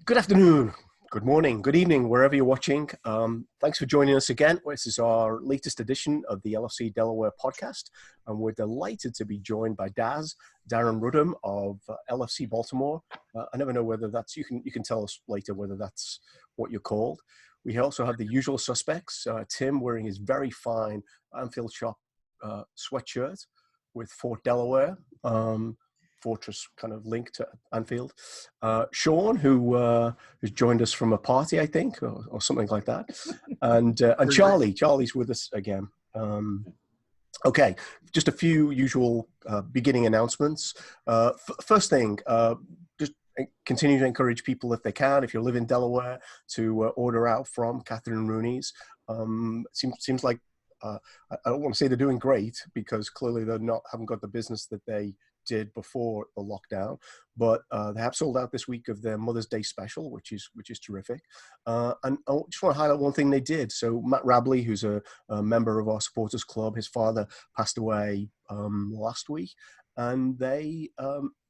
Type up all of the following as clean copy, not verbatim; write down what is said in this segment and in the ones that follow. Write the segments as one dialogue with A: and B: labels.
A: Good afternoon, good morning, good evening, wherever you're watching. Thanks for joining us again. This is our latest edition of the LFC Delaware podcast, and we're delighted to be joined by Darren Rudham of LFC Baltimore. I never know whether that's, you can tell us later whether that's what you're called. We also have the usual suspects, Tim wearing his very fine Anfield Shop sweatshirt with Fort Delaware. Fortress kind of link to Anfield. Sean, who's joined us from a party, I think, or something like that. And Charlie's with us again. Okay, just a few usual beginning announcements. First thing, just continue to encourage people if they can, if you live in Delaware, to order out from Catherine Rooney's. Seems like, I don't want to say they're doing great, because clearly haven't got the business that they did before the lockdown, but they have sold out this week of their Mother's Day special, which is terrific. And I just want to highlight one thing they did. So Matt Rabley, who's a member of our supporters club, his father passed away last week, and they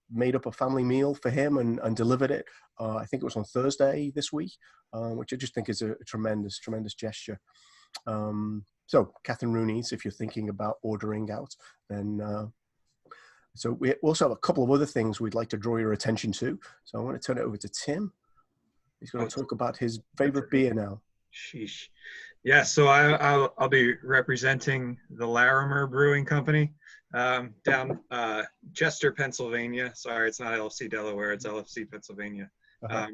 A: made up a family meal for him and delivered it. I think it was on Thursday this week, which I just think is a tremendous gesture. So Catherine Rooney's, if you're thinking about ordering out, then so we also have a couple of other things we'd like to draw your attention to. So I want to turn it over to Tim. He's going to talk about his favorite beer now.
B: Sheesh. Yeah, so I'll be representing the Larimer Brewing Company down Chester, Pennsylvania. Sorry, it's not LFC Delaware, it's LFC Pennsylvania. But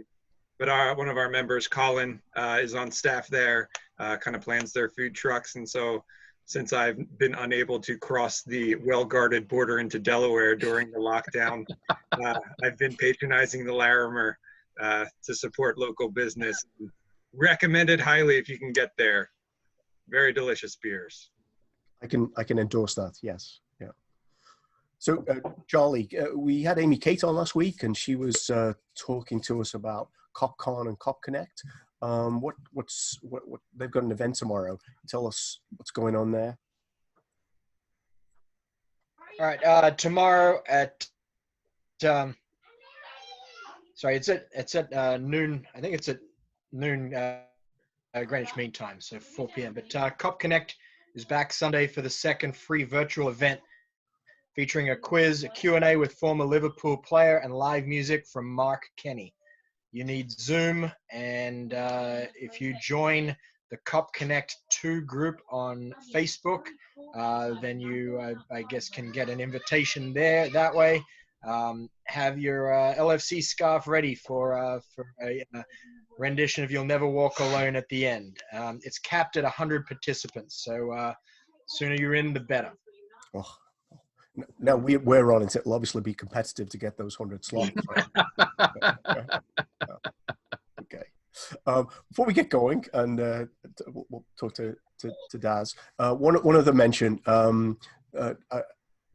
B: one of our members, Colin, is on staff there, kind of plans their food trucks. And so since I've been unable to cross the well-guarded border into Delaware during the lockdown, I've been patronizing the Larimer to support local business. Recommended highly if you can get there. Very delicious beers.
A: I can endorse that. Yes. Yeah. So Charlie, we had Amy Kate on last week, and she was talking to us about CopCon and CopConnect. What they've got an event tomorrow. Tell us what's going on there.
C: All right, tomorrow at it's at noon. I think it's at noon Greenwich Mean Time, so 4 p.m. But CopConnect is back Sunday for the second free virtual event, featuring a quiz, a Q&A with former Liverpool player, and live music from Mark Kenny. You need Zoom, and if you join the CopConnect 2 group on Facebook, then you, I guess, can get an invitation there that way. Have your LFC scarf ready for a rendition of You'll Never Walk Alone at the end. It's capped at 100 participants, so sooner you're in, the better.
A: Oh. Now we're on it. It'll obviously be competitive to get those 100 slots. Okay. Before we get going, and we'll talk to Daz. One other mention. The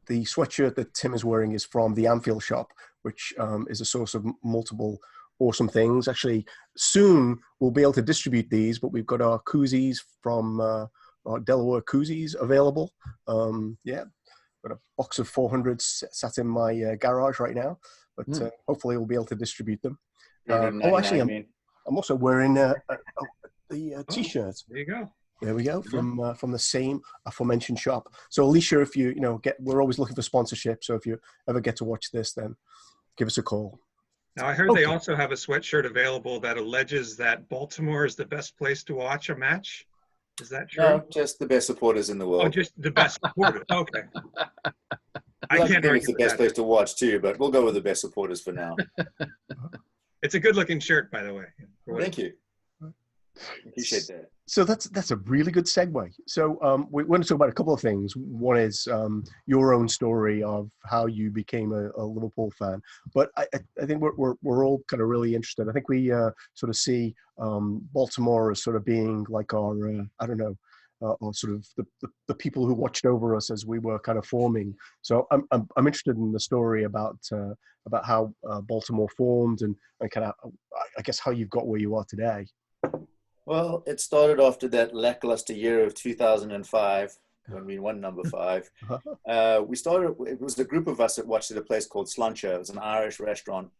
A: sweatshirt that Tim is wearing is from the Anfield Shop, which is a source of multiple awesome things. Actually, soon we'll be able to distribute these, but we've got our koozies from our Delaware koozies available. Yeah. Got a box of 400 sat in my garage right now, but hopefully we'll be able to distribute them. Actually, I'm also wearing the T-shirt.
B: There you go.
A: There we go, from the same aforementioned shop. So Alicia, if you we're always looking for sponsorship. So if you ever get to watch this, then give us a call.
B: Now I heard they also have a sweatshirt available that alleges that Baltimore is the best place to watch a match. Is that true?
D: No, just the best supporters in the world.
B: Oh, just the best supporters. Okay. I can't
D: think it's the best place to watch too, but we'll go with the best supporters for now.
B: It's a good-looking shirt, by the way.
D: Thank you. Appreciate that.
A: So that's a really good segue. So we want to talk about a couple of things. One is your own story of how you became a Liverpool fan. But I think we're all kind of really interested. I think we sort of see Baltimore as sort of being like our or sort of the people who watched over us as we were kind of forming. So I'm interested in the story about how Baltimore formed and kind of, I guess, how you've got where you are today.
D: Well, it started after that lackluster year of 2005 when we won number 5. It was a group of us that watched at a place called Sluncher. It was an Irish restaurant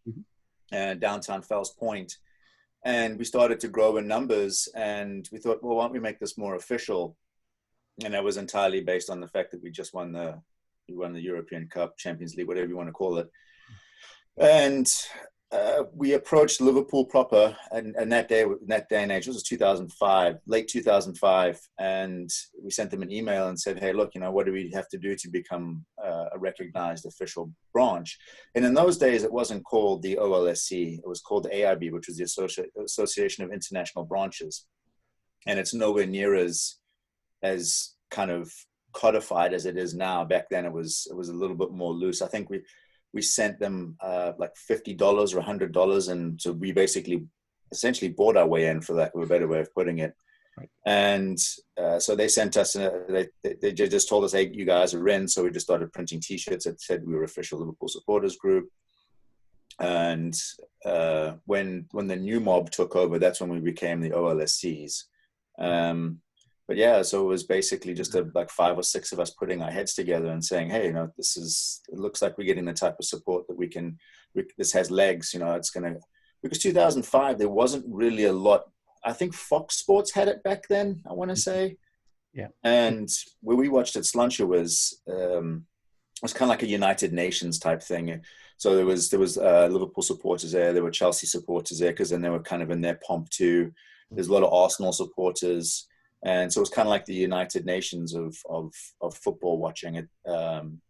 D: downtown Fells Point. And we started to grow in numbers, and we thought, well, why don't we make this more official? And that was entirely based on the fact that we just won the European Cup, Champions League, whatever you want to call it. And we approached Liverpool proper, and that day and age, this was 2005, late 2005, and we sent them an email and said, hey, look, what do we have to do to become a recognized official branch? And in those days, it wasn't called the OLSC, it was called the AIB, which was the Association of International Branches. And it's nowhere near as kind of codified as it is now. Back then, it was a little bit more loose. I think we sent them like $50 or $100, and so we essentially bought our way in, for lack of a better way of putting it. Right. And so they sent us, they just told us, hey, you guys are in. So we just started printing T-shirts that said we were official Liverpool supporters group. And when the new mob took over, that's when we became the OLSCs. But yeah, so it was basically just like 5 or 6 of us putting our heads together and saying, hey, it looks like we're getting the type of support that this has legs, because 2005, there wasn't really a lot. I think Fox Sports had it back then, I want to say. Yeah. And where we watched it, Slancha was kind of like a United Nations type thing. So there was Liverpool supporters there were Chelsea supporters there, because then they were kind of in their pomp too. There's a lot of Arsenal supporters. And so it was kind of like the United Nations of football watching it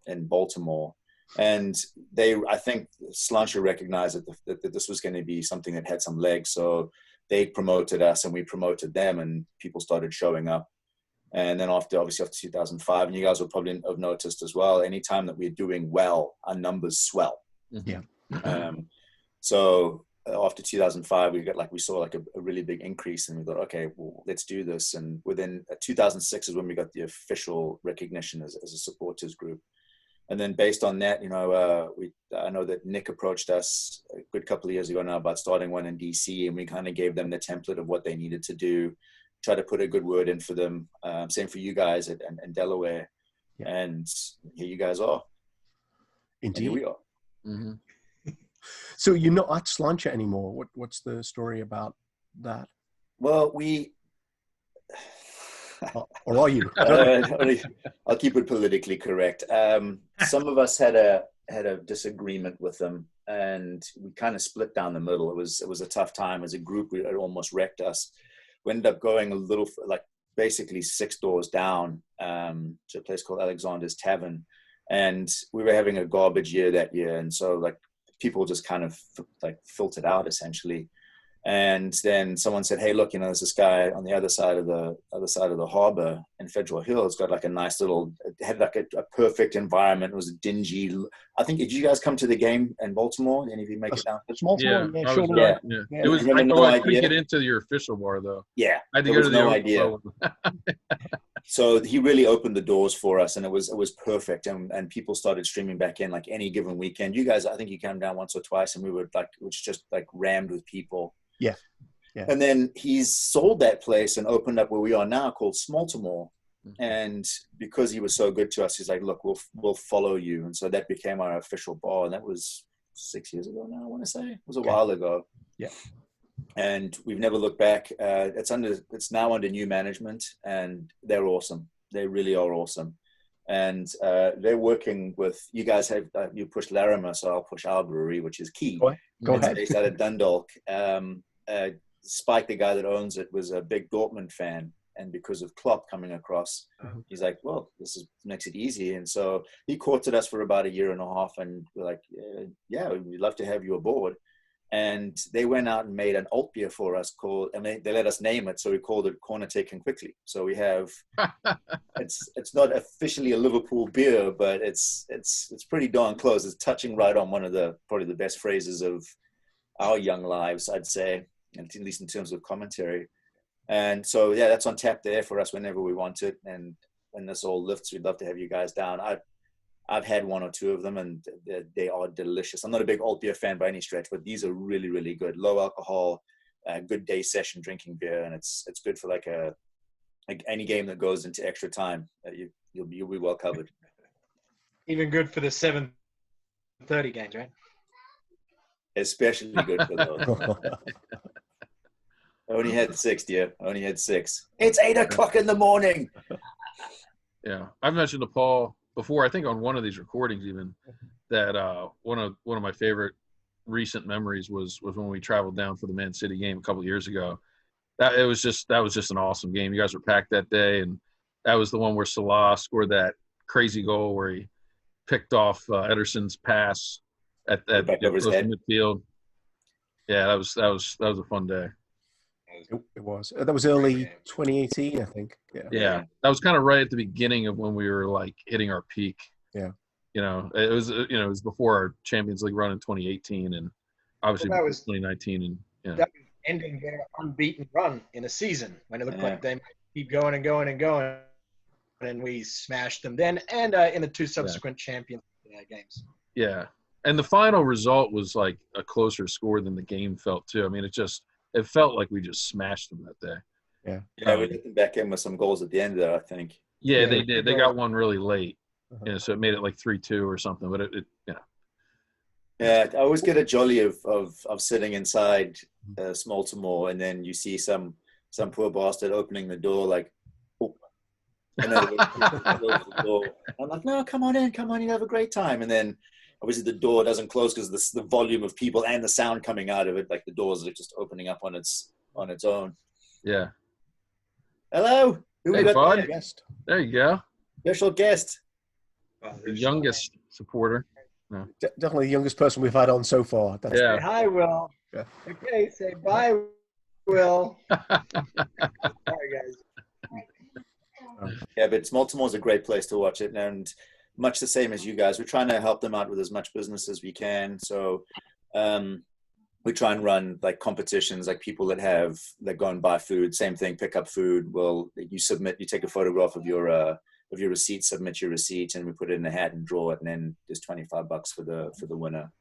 D: in Baltimore. And I think Slancha recognized that this was going to be something that had some legs. So they promoted us and we promoted them, and people started showing up. And then after 2005, and you guys will probably have noticed as well, anytime that we're doing well, our numbers swell.
A: Yeah.
D: So after 2005, we saw like a really big increase, and we thought, okay, well, let's do this. And within 2006 is when we got the official recognition as a supporters group. And then based on that, I know that Nick approached us a good couple of years ago now about starting one in DC, and we kind of gave them the template of what they needed to do, try to put a good word in for them. Same for you guys in Delaware. Yeah. And here you guys are.
A: Indeed.
D: And here we are.
A: Mm-hmm. So you're not at Slancha anymore. What's the story about that?
D: Well,
A: or are you?
D: I'll keep it politically correct. Some of us had a disagreement with them, and we kind of split down the middle. It was a tough time as a group. It almost wrecked us. We ended up going a little, like basically 6 doors down to a place called Alexander's Tavern, and we were having a garbage year that year, and so like people just kind of like filtered out essentially. And then someone said, hey, look, there's this guy on the other side of the harbor in Federal Hill. It's got like a nice little, it had like a perfect environment. It was dingy. I think, did you guys come to the game in Baltimore? Did any of you make it down?
E: Baltimore?
C: Yeah,
E: sure.
C: yeah.
E: It was, I couldn't get into your official bar though.
D: Yeah.
E: I had to go to the
D: idea. So he really opened the doors for us, and it was perfect. And people started streaming back in like any given weekend. You guys, I think you came down once or twice, and we were like, it was just like rammed with people.
A: Yeah. Yeah.
D: And then he's sold that place and opened up where we are now, called Smaltimore. Mm-hmm. And because he was so good to us, he's like, look, we'll follow you. And so that became our official bar. And that was 6 years ago now, I want to say. It was a while ago.
A: Yeah.
D: And we've never looked back. It's now under new management, and they're awesome. They really are awesome. And they're working with, you guys have, you pushed Larimer, so I'll push our brewery, which is Key.
A: Go ahead.
D: It's based out of Dundalk. Spike, the guy that owns it, was a big Dortmund fan, and because of Klopp coming across, he's like, well, this makes it easy. And so he courted us for about 1.5 years, and we're like, yeah, we'd love to have you aboard. And they went out and made an alt beer for us they let us name it, so we called it Corner Taken Quickly. So we have, it's not officially a Liverpool beer, but it's pretty darn close. It's touching right on one of probably the best phrases of our young lives, I'd say, at least in terms of commentary. And so, yeah, that's on tap there for us whenever we want it. And when this all lifts, we'd love to have you guys down. I've had 1 or 2 of them, and they are delicious. I'm not a big alt beer fan by any stretch, but these are really, really good. Low alcohol, good day session drinking beer, and it's good for like any game that goes into extra time. You'll be well covered.
C: Even good for the 7:30 games, right?
D: Especially good for those. Only had 6, dear. Only had 6. It's 8 o'clock in the morning.
E: Yeah, I've mentioned to Paul before, I think on one of these recordings even, that one of my favorite recent memories was when we traveled down for the Man City game a couple of years ago. That was just an awesome game. You guys were packed that day, and that was the one where Salah scored that crazy goal where he picked off Ederson's pass at
D: Back over his
E: close to
D: head.
E: midfield. Yeah, that was a fun day.
A: It was. That was early 2018, I think.
E: Yeah, that was kind of right at the beginning of when we were like hitting our peak.
A: Yeah.
E: It was before our Champions League run in 2018, and obviously
C: Well, that was
E: 2019, and
C: that was ending their unbeaten run in a season when it looked like they might keep going and going and going, and we smashed them then, and in the 2 subsequent Champions games.
E: Yeah, and the final result was like a closer score than the game felt too. I mean, it felt like we just smashed them that day.
D: Yeah, we let them back in with some goals at the end there, I think.
E: Yeah, they did. They got one really late, so it made it like 3-2 or something. But it.
D: Yeah, I always get a jolly of sitting inside Baltimore, and then you see some poor bastard opening the door like, oh, and then the door. I'm like, no, come on in, you have a great time. And then obviously the door doesn't close because the volume of people and the sound coming out of it, like the doors are just opening up on its own.
E: Yeah.
D: Hello, who
E: Hey,
D: we got
E: bud.
D: there?
A: Guest.
E: There you go.
D: Special guest.
E: The youngest supporter.
A: Definitely the youngest person we've had on so far.
C: Say hi, Will.
A: Yeah.
C: Okay, say bye, Will. Sorry, guys.
D: Yeah, but Baltimore's a great place to watch it, and much the same as you guys. We're trying to help them out with as much business as we can. So we try and run like competitions, like people that go and buy food, same thing, pick up food. Well, you take a photograph of your receipt, submit your receipt, and we put it in a hat and draw it, and then there's $25 for the winner.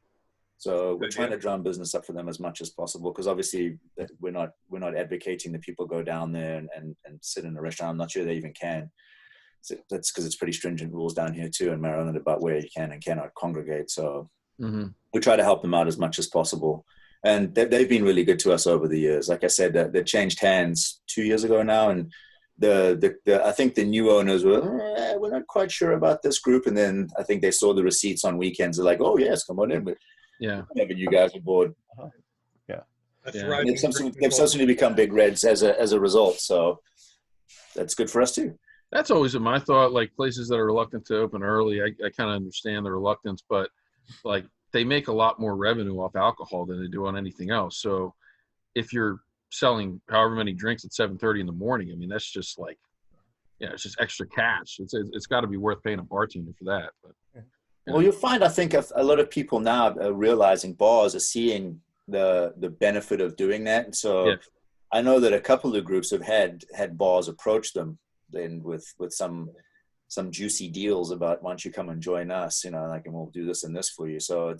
D: So we're trying to drum business up for them as much as possible, because obviously we're not advocating that people go down there and sit in a restaurant. I'm not sure they even can. So that's because it's pretty stringent rules down here too in Maryland about where you can and cannot congregate. So we try to help them out as much as possible. And they've been really good to us over the years. Like I said, they changed hands 2 years ago now, and I think the new owners were, we're not quite sure about this group. And then I think they saw the receipts on weekends. They're like, oh yes, come on in. But having you guys aboard.
A: Yeah.
B: That's right.
D: They've subsequently become big Reds as a result. So that's good for us too.
E: That's always been my thought. Like places that are reluctant to open early, I kind of understand the reluctance, but like they make a lot more revenue off alcohol than they do on anything else. So if you're selling however many drinks at 7:30 in the morning, I mean, that's just like, it's just extra cash. It's got to be worth paying a bartender for that. But
D: well, you'll find, I think, a lot of people now are realizing bars are seeing the benefit of doing that. And so I know that a couple of groups have had bars approach them then with some juicy deals about, why don't you come and join us, and we'll do this and this for you. So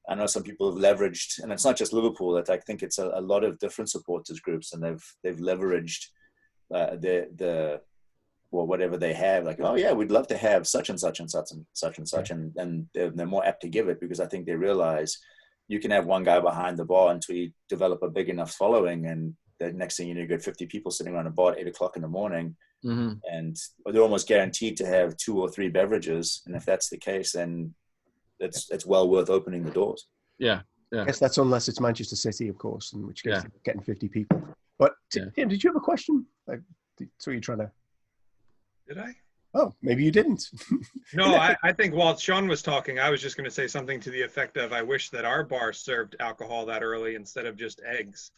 D: I know some people have leveraged, and it's not just Liverpool. I think it's a lot of different supporters groups, and they've leveraged whatever they have. Like, oh yeah, we'd love to have such and such and such and such and such, and they're more apt to give it, because I think they realize you can have one guy behind the bar until you develop a big enough following, and the next thing you know, you got 50 people sitting around a bar at 8 o'clock in the morning, and they're almost guaranteed to have 2 or 3 beverages. And if that's the case, then it's well worth opening the doors.
E: Yeah.
A: I guess that's unless it's Manchester City, of course, in which case they're getting 50 people. But Tim, did you have a question? So you're trying to?
B: Did I?
A: Oh, maybe you didn't.
B: No, I think while Sean was talking, I was just going to say something to the effect of, I wish that our bar served alcohol that early instead of just eggs.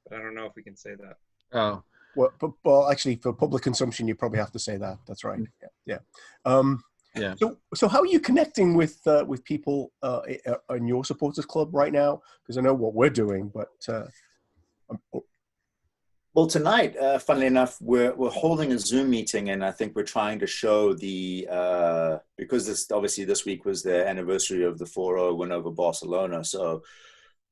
B: But I don't know if we can say that.
E: Oh.
A: Well, actually, for public consumption, you probably have to say that. That's right. Yeah. So how are you connecting with people in your supporters club right now? Because I know what we're doing, but
D: well, tonight, funnily enough, we're holding a Zoom meeting, and I think we're trying to show because this week was the anniversary of the 4-0 win over Barcelona. So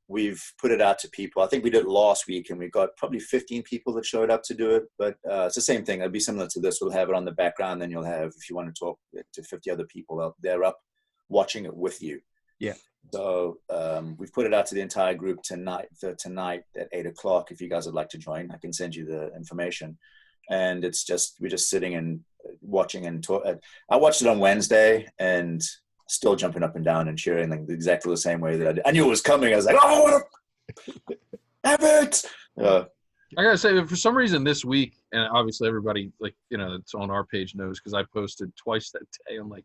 D: we've put it out to people. I think we did it last week, and we got probably 15 people that showed up to do it. But it's the same thing. It'll be similar to this. We'll have it on the background. Then you'll have, if you want to talk to 50 other people, they're up watching it with you.
A: Yeah.
D: So we've put it out to the entire group tonight at 8:00. If you guys would like to join, I can send you the information. And we're just sitting and watching and talk. I watched it on Wednesday and still jumping up and down and cheering like exactly the same way that I did. I knew it was coming. I was like, oh, have it.
E: I gotta say, for some reason this week, and obviously everybody that's on our page knows because I posted twice that day. I'm like,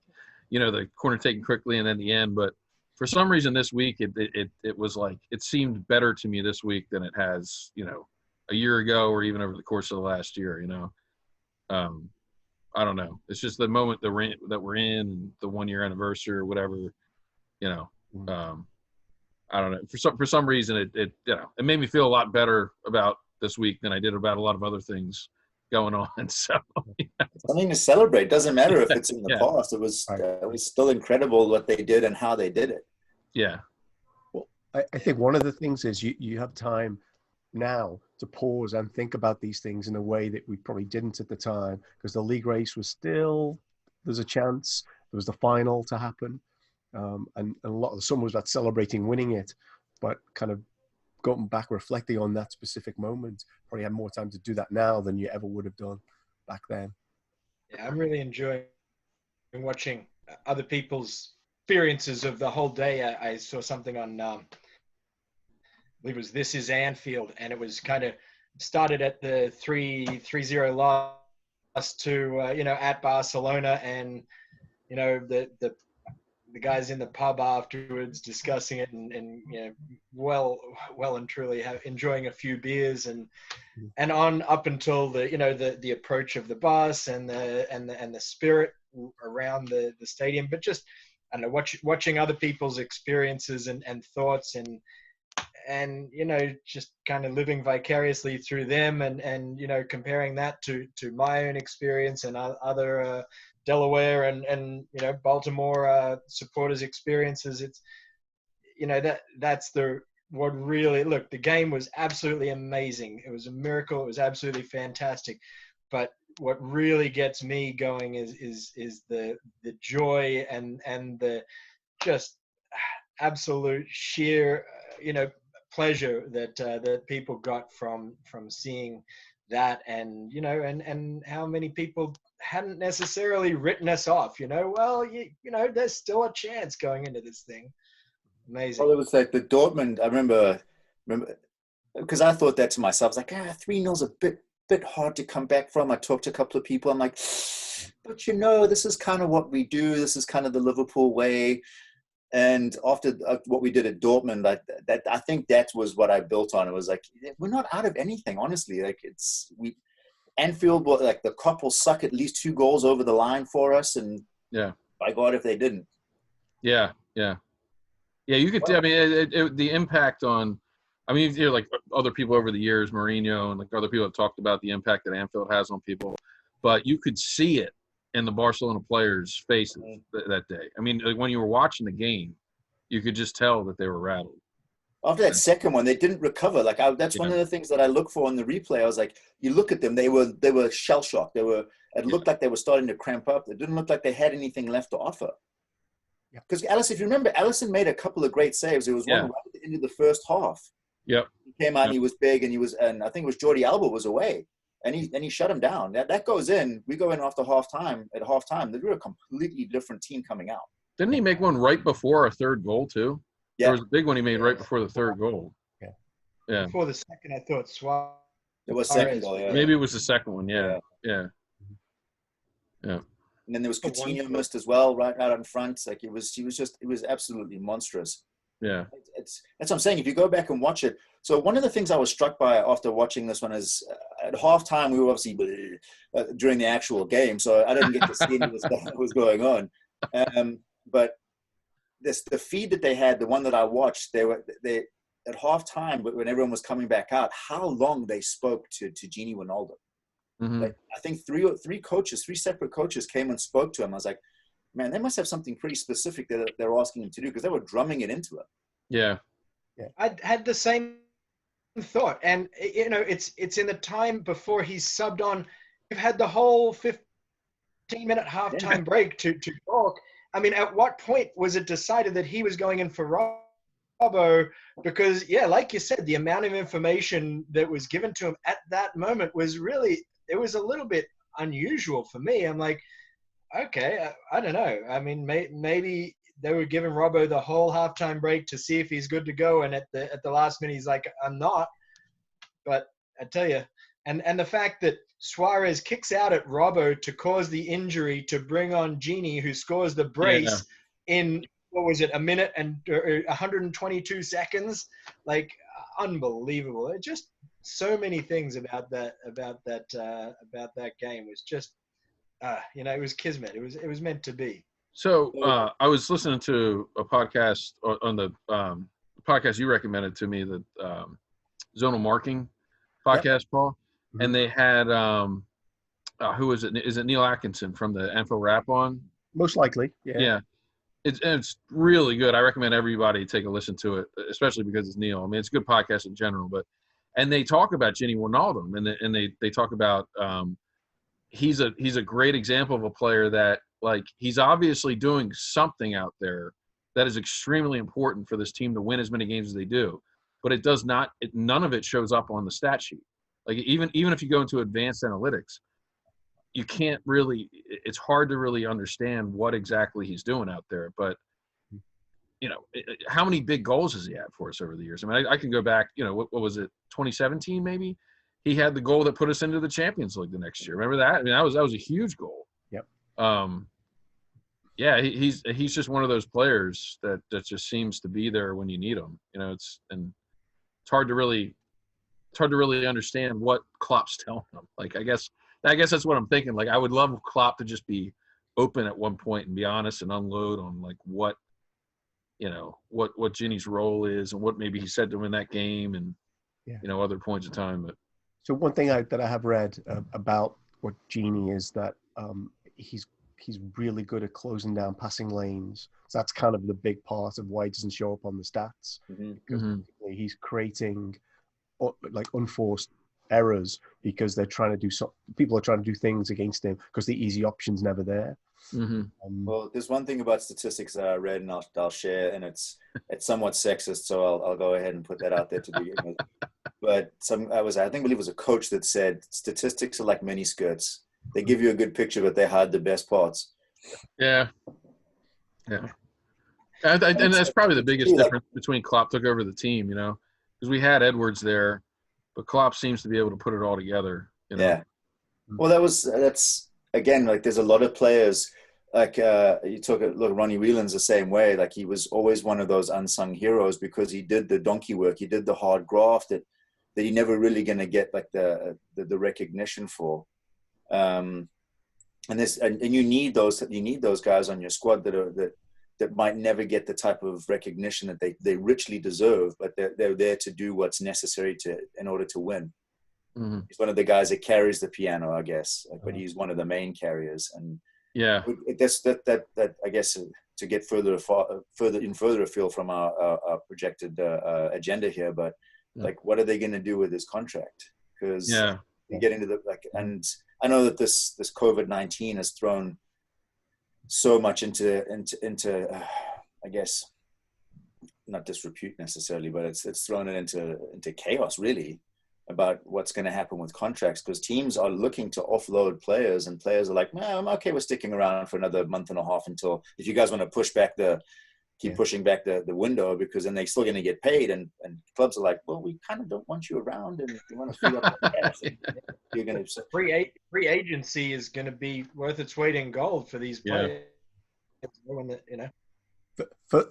E: the corner taken quickly and then the end. But for some reason this week, it was like it seemed better to me this week than it has, a year ago or even over the course of the last year. I don't know. It's just the moment that we're in, the 1 year anniversary or whatever. I don't know. For some reason, it made me feel a lot better about this week than I did about a lot of other things going on. So
D: something to celebrate. Doesn't matter if it's in the past. It was still incredible what they did and how they did it.
E: Yeah.
A: Well, I think one of the things is you have time now to pause and think about these things in a way that we probably didn't at the time, because the league race was still, there's a chance, there was the final to happen. And a lot of the summer was about celebrating winning it, but kind of going back, reflecting on that specific moment, probably have more time to do that now than you ever would have done back then.
C: Yeah, I'm really enjoying watching other people's experiences of the whole day. I saw something on, I believe it was This Is Anfield, and it was kind of started at the 3-0 loss to, at Barcelona, and, the guys in the pub afterwards discussing it and well and truly enjoying a few beers and on up until the approach of the bus and the spirit around the stadium. But just, I don't know, watching other people's experiences and thoughts and just kind of living vicariously through them and comparing that to my own experience and other Delaware and Baltimore supporters' experiences. It's that's what really, look, the game was absolutely amazing. It was a miracle. It was absolutely fantastic. But what really gets me going is the joy and the just absolute sheer pleasure that people got from seeing that, and and how many people hadn't necessarily written us off. There's still a chance going into this thing. Amazing.
D: Well, it was like the Dortmund. I remember because I thought that to myself. I was like, 3-0's a bit hard to come back from. I talked to a couple of people. I'm like, but this is kind of what we do. This is kind of the Liverpool way. And after what we did at Dortmund, I think that was what I built on. It was like, we're not out of anything, honestly. Like Anfield, like the Kop will suck at least 2 goals over the line for us, and by God, if they didn't.
E: Yeah. You could. I mean, the impact on. I mean, you hear like other people over the years, Mourinho and like other people have talked about the impact that Anfield has on people, but you could see it in the Barcelona players' faces that day. I mean, like when you were watching the game, you could just tell that they were rattled.
D: After that second one, they didn't recover. Like that's one of the things that I look for in the replay. I was like, you look at them, they were shell shocked. It looked like they were starting to cramp up. It didn't look like they had anything left to offer. Because if you remember, Alisson made a couple of great saves. There was one right at the end of the first half.
E: Yep.
D: He came out and he was big, and I think it was Jordi Alba was away, and he shut him down. That goes in. We go in after halftime. At halftime, they were a completely different team coming out.
E: Didn't he make one right before our third goal too?
D: Yeah.
E: There was a big one he made right before the third goal. Yeah.
C: Before the second, I thought Suarez.
D: It was second goal, yeah.
E: Maybe it was the second one, yeah.
D: And then there was Coutinho missed as well, right out in front. Like it was absolutely monstrous.
E: Yeah.
D: That's what I'm saying. If you go back and watch it. So one of the things I was struck by after watching this one is at halftime, we were obviously during the actual game. So I didn't get to see any of the stuff that was going on. But the feed that they had, the one that I watched, they at halftime, when everyone was coming back out, how long they spoke to Gini Wijnaldum.
E: Mm-hmm.
D: Like, I think three separate coaches came and spoke to him. I was like, man, they must have something pretty specific that they're asking him to do, because they were drumming it into him.
E: Yeah.
C: I had the same thought. And, it's in the time before he's subbed on. We've had the whole 15-minute halftime break to talk. I mean, at what point was it decided that he was going in for Robbo? Because, yeah, like you said, the amount of information that was given to him at that moment was really, it was a little bit unusual for me. I'm like, okay, I don't know. I mean, maybe they were giving Robbo the whole halftime break to see if he's good to go, and at the last minute he's like, I'm not. But I tell you, and the fact that Suarez kicks out at Robbo to cause the injury to bring on Genie, who scores the brace in, what was it, a minute and 122 seconds, like unbelievable. It just so many things about that game was just, it was kismet. It was meant to be.
E: So I was listening to a podcast on the podcast you recommended to me, the Zonal Marking podcast, Paul, and they had who is it? Is it Neil Atkinson from the Info Wrap on?
A: Most likely,
E: yeah. It's really good. I recommend everybody take a listen to it, especially because it's Neil. I mean, it's a good podcast in general, and they talk about Gini Wijnaldum, and they talk about he's a great example of a player that, like, he's obviously doing something out there that is extremely important for this team to win as many games as they do, but it does not. None of it shows up on the stat sheet. Like, even if you go into advanced analytics, you can't really – it's hard to really understand what exactly he's doing out there. But, how many big goals has he had for us over the years? I mean, I can go back, what was it, 2017 maybe? He had the goal that put us into the Champions League the next year. Remember that? I mean, that was a huge goal.
A: Yep.
E: Yeah, he's just one of those players that just seems to be there when you need him. It's hard to really understand what Klopp's telling him. Like, I guess that's what I'm thinking. Like, I would love Klopp to just be open at one point and be honest and unload on, like, what Gini's role is and what maybe he said to him in that game and other points of time. But
A: so one thing that I have read about what Gini is that he's really good at closing down passing lanes. So that's kind of the big part of why he doesn't show up on the stats, because he's creating like unforced errors because they're trying to do people are trying to do things against him because the easy option's never there.
D: Well, there's one thing about statistics that I read and I'll share, and it's somewhat sexist, so I'll go ahead and put that out there to begin with. But I believe it was a coach that said statistics are like mini skirts. They give you a good picture, but they hide the best parts.
E: Yeah. And that's probably the biggest difference between Klopp took over the team, because we had Edwards there, but Klopp seems to be able to put it all together.
D: Yeah. Well, that's again, like, there's a lot of players, like look, Ronnie Whelan's the same way. Like, he was always one of those unsung heroes because he did the donkey work, he did the hard graft that you're never really going to get like the recognition for. And you need those guys on your squad that might never get the type of recognition that they richly deserve, but they're there to do what's necessary in order to win. He's one of the guys that carries the piano, I guess, but he's one of the main carriers. And that I guess, to get further afield from our projected agenda here, but like, what are they going to do with his contract? Because you get into and I know that this COVID-19 has thrown so much into I guess, not disrepute necessarily, but it's thrown it into chaos, really, about what's going to happen with contracts, because teams are looking to offload players, and players are like, I'm okay with sticking around for another month and a half until, if you guys want to keep pushing back the window, because then they're still going to get paid, and clubs are like, well, we kind of don't want you around, and we want to free up the cash. You're going to
C: free agency is going to be worth its weight in gold for these players.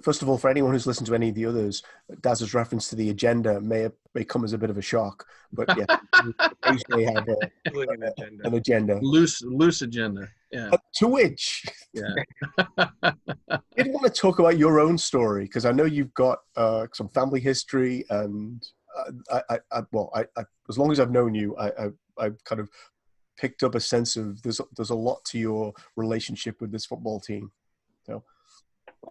A: First of all, for anyone who's listened to any of the others, Daz's reference to the agenda may come as a bit of a shock, but yeah, occasionally have an agenda.
E: Loose agenda. Yeah.
A: To which, I did want to talk about your own story, because I know you've got some family history, and I as long as I've known you, I've kind of picked up a sense of there's a lot to your relationship with this football team. So.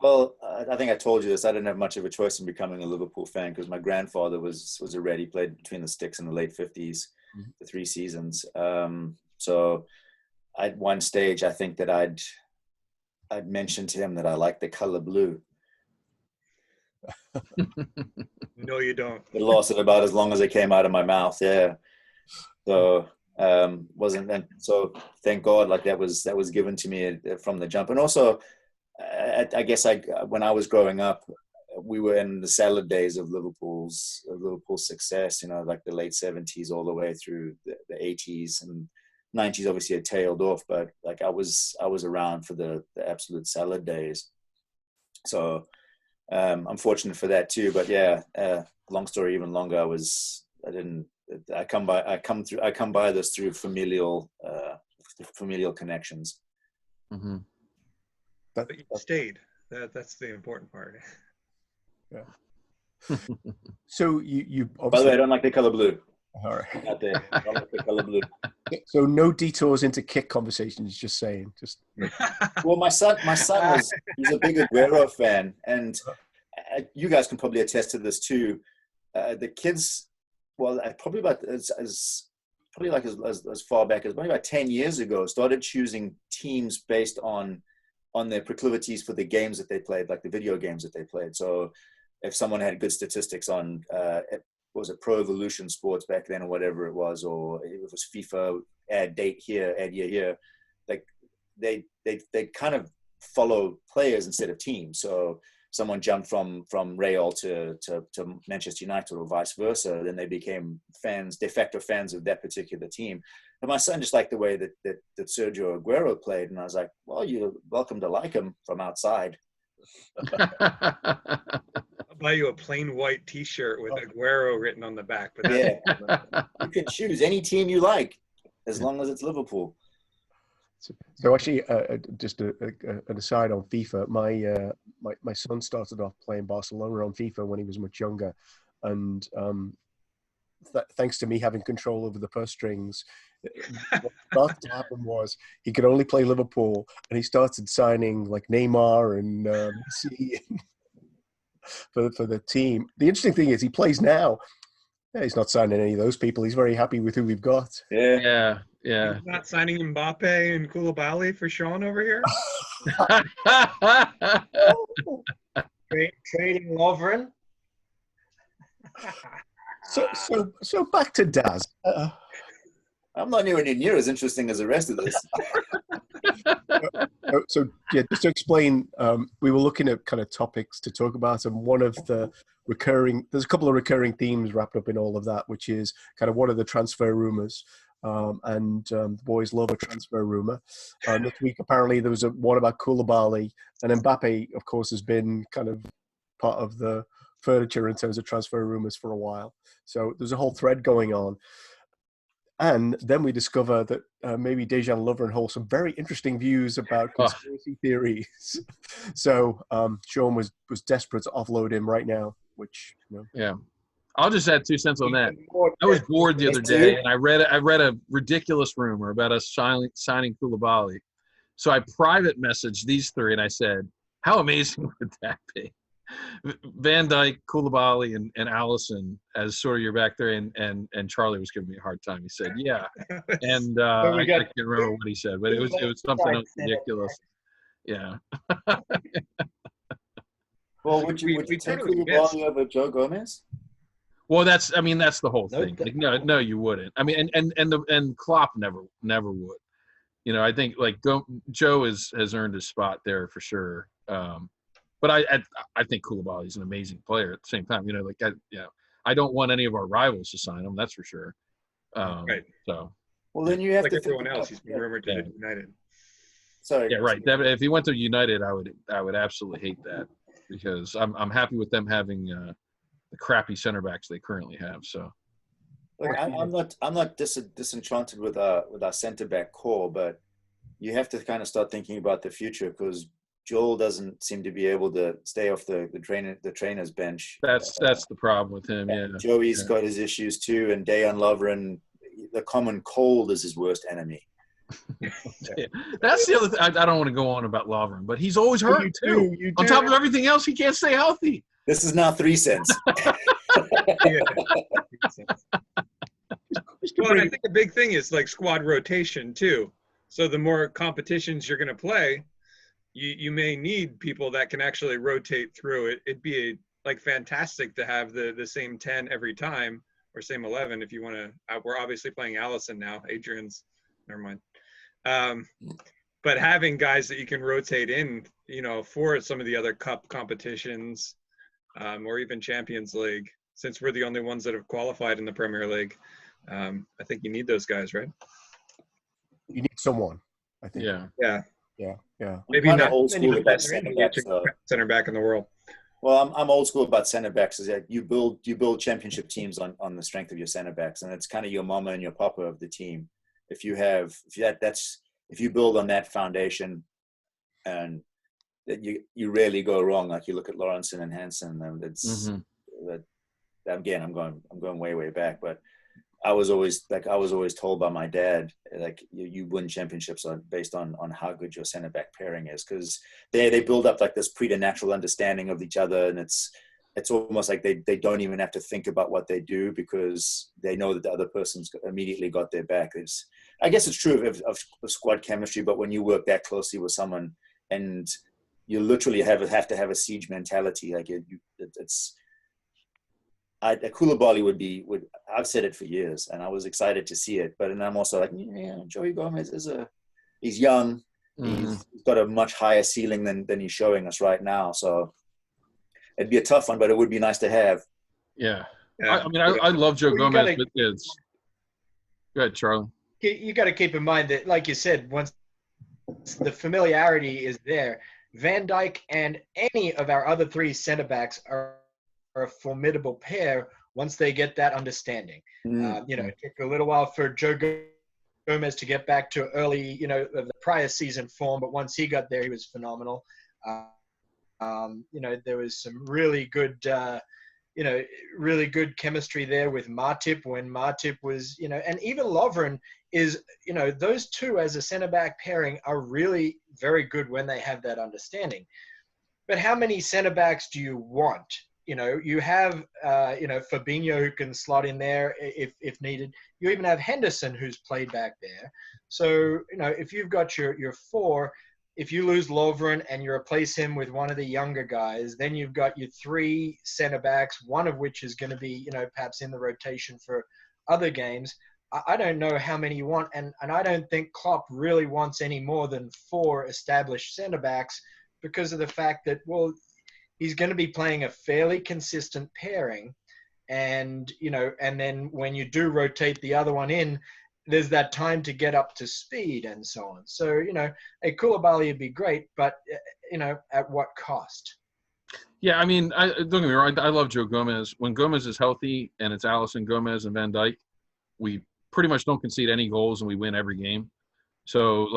D: Well, I think I told you this. I didn't have much of a choice in becoming a Liverpool fan, because my grandfather was a Red. He played between the sticks in the late 50s, the 3 seasons. So at one stage, I think that I'd mentioned to him that I like the color blue.
B: No, you don't.
D: It lasted about as long as it came out of my mouth. Yeah. So so thank God, like that was given to me from the jump. And also, I guess when I was growing up, we were in the salad days of Liverpool's success. Like the late 70s all the way through the 80s and 90s. Obviously, it tailed off, but like I was around for the absolute salad days. So I'm fortunate for that too. But yeah, long story even longer. I come by this through familial connections.
E: Mm-hmm.
B: But you stayed. That's the important part.
A: Yeah. So you obviously,
D: by the way, I don't like the color blue.
A: All right.
D: Out there. I don't like the color blue.
A: So no detours into kick conversations. Just saying.
D: Well, my son he's a big Aguero fan, and you guys can probably attest to this too. The kids, well, probably about as far back as probably about 10 years ago, started choosing teams based on their proclivities for the games that they played, like the video games that they played. So if someone had good statistics on, was it Pro Evolution Sports back then or whatever it was, or it was FIFA, add date here, add year here, like they kind of follow players instead of teams. So someone jumped from Real to Manchester United or vice versa, then they became de facto fans of that particular team. And my son just liked the way that Sergio Aguero played, and I was like, well, you're welcome to like him from outside.
B: I'll buy you a plain white T-shirt with Aguero written on the back. But
D: yeah, you can choose any team you like as long as it's Liverpool.
A: So actually, just an aside on FIFA, my son started off playing Barcelona on FIFA when he was much younger, and thanks to me having control over the purse strings, what started to happen was he could only play Liverpool, and he started signing like Neymar and Messi for the team. The interesting thing is he plays now. Yeah, he's not signing any of those people. He's very happy with who we've got.
E: Yeah.
B: He's not signing Mbappe and Koulibaly for Sean over here.
C: Trading Lovren.
A: So back to Daz.
D: I'm not anywhere near as interesting as the rest of this.
A: So yeah, just to explain, we were looking at kind of topics to talk about, and one of the there's a couple of recurring themes wrapped up in all of that, which is kind of what are the transfer rumors, and the boys love a transfer rumor. This week apparently there was one about Koulibaly, and Mbappe, of course, has been kind of part of the furniture in terms of transfer rumors for a while. So there's a whole thread going on. And then we discover that maybe Dejan Lovren holds some very interesting views about conspiracy theories. So Sean was desperate to offload him right now, which,
E: Yeah. I'll just add 2 cents on that. I was bored the other day, and I read a ridiculous rumor about us signing Koulibaly. So I private messaged these 3, and I said, how amazing would that be? Van Dijk, Koulibaly, and Allison as sort of your back there, and Charlie was giving me a hard time. He said, "Yeah," and I can't remember what he said, but it was something else ridiculous. Yeah.
D: Well, would you take Koulibaly over Joe Gomez?
E: Well, that's the whole thing. Like, no, you wouldn't. I mean, and Klopp never would. I think like Joe has earned his spot there for sure. But I think Koulibaly's an amazing player at the same time. I don't want any of our rivals to sign him. That's for sure.
B: Right.
E: So.
D: Well, then you have
B: like
D: to
B: everyone else. He's been rumored to United.
D: Sorry.
E: Yeah, right. If he went to United, I would absolutely hate that because I'm happy with them having the crappy center backs they currently have. So.
D: Look, I'm not disenchanted with our center back core, but you have to kind of start thinking about the future because Joel doesn't seem to be able to stay off the trainer's bench.
E: That's the problem with him. Yeah.
D: Joey's got his issues too, and Dejan Lovren, the common cold is his worst enemy.
E: Yeah. That's the other thing. I don't want to go on about Lovren, but he's always hurt too.
A: You
E: on top of everything else, he can't stay healthy.
D: This is now 3 cents.
B: Well, and I think the big thing is like squad rotation too. So the more competitions you're going to play, you may need people that can actually rotate through it. It'd be like fantastic to have the same 10 every time, or same 11 if you want to. We're obviously playing Allison now. Adrian's, never mind. But having guys that you can rotate in, for some of the other cup competitions, or even Champions League, since we're the only ones that have qualified in the Premier League, I think you need those guys, right?
A: You need someone, I think.
B: Yeah.
D: Maybe not old school about center backs.
B: Center back in the world.
D: Well, I'm old school about center backs. Is that you build championship teams on the strength of your center backs, and it's kind of your mama and your papa of the team. If you build on that foundation, and that you rarely go wrong. Like you look at Lawrenson and Hansen, and it's that again. I'm going way back, but I was always told by my dad, like you win championships based on how good your center back pairing is, because they build up like this preternatural understanding of each other, and it's almost like they don't even have to think about what they do because they know that the other person's immediately got their back. I guess it's true of squad chemistry, but when you work that closely with someone and you literally have to have a siege mentality, like Koulibaly I've said it for years, and I was excited to see it. But I'm also like, Joey Gomez he's young, he's got a much higher ceiling than he's showing us right now. So it'd be a tough one, but it would be nice to have.
E: Yeah. I love Joe Gomez, but it's go ahead, Charlie.
C: You got to keep in mind that, like you said, once the familiarity is there, Van Dijk and any of our other three center backs are a formidable pair once they get that understanding. It took a little while for Joe Gomez to get back to early, the prior season form, but once he got there, he was phenomenal. There was some really good, really good chemistry there with Matip when Matip was, and even Lovren is, those two as a center back pairing are really very good when they have that understanding. But how many center backs do you want? You have, Fabinho who can slot in there if needed. You even have Henderson who's played back there. So, if you've got your four, if you lose Lovren and you replace him with one of the younger guys, then you've got your three center backs, one of which is going to be, perhaps in the rotation for other games. I don't know how many you want, and I don't think Klopp really wants any more than four established center backs because of the fact that, well, he's going to be playing a fairly consistent pairing. And, and then when you do rotate the other one in, there's that time to get up to speed and so on. So, a Koulibaly would be great, but, at what cost?
E: Yeah, don't get me wrong. I love Joe Gomez. When Gomez is healthy and it's Allison, Gomez, and Van Dijk, we pretty much don't concede any goals and we win every game. So,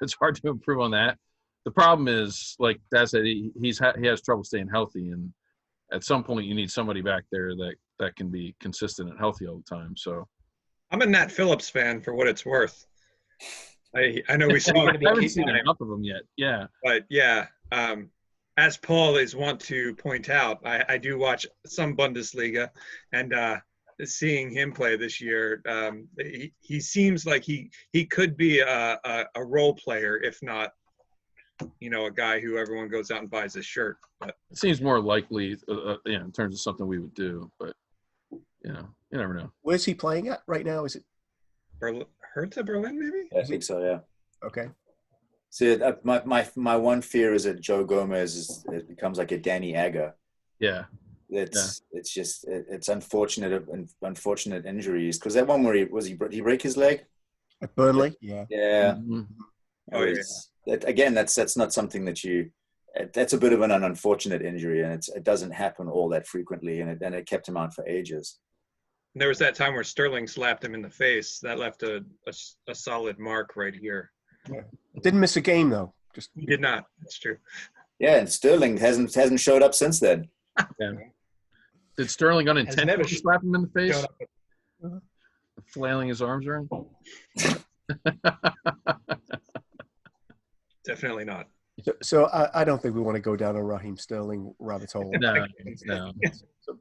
E: it's hard to improve on that. The problem is, like Dad said, he has trouble staying healthy, and at some point you need somebody back there that can be consistent and healthy all the time. So,
B: I'm a Nat Phillips fan for what it's worth. I know we saw.
E: I haven't seen enough of them yet. Yeah,
B: but yeah, as Paul is want to point out, I do watch some Bundesliga, and seeing him play this year, he seems like he could be a role player, if not, a guy who everyone goes out and buys his shirt. But
E: it seems more likely, in terms of something we would do. But you never know.
A: Where's he playing at right now? Is it
B: Hertha Berlin, maybe?
D: I think so. Yeah.
A: Okay.
D: See, my one fear is that Joe Gomez becomes like a Danny Agger.
E: Yeah.
D: It's just it's unfortunate injuries, because that one where did he break his leg
A: at Burnley? Yeah.
D: Mm-hmm. Oh yeah. Again, that's not something that's a bit of an unfortunate injury, and it doesn't happen all that frequently, and it kept him out for ages.
B: And there was that time where Sterling slapped him in the face. That left a solid mark right here.
A: Yeah. Didn't miss a game though.
B: He did not. That's true.
D: Yeah, and Sterling hasn't showed up since then.
E: Yeah. Did Sterling unintentionally slap him in the face? Flailing his arms around?
B: Definitely not.
A: So I don't think we want to go down a Raheem Sterling rabbit hole.
E: No.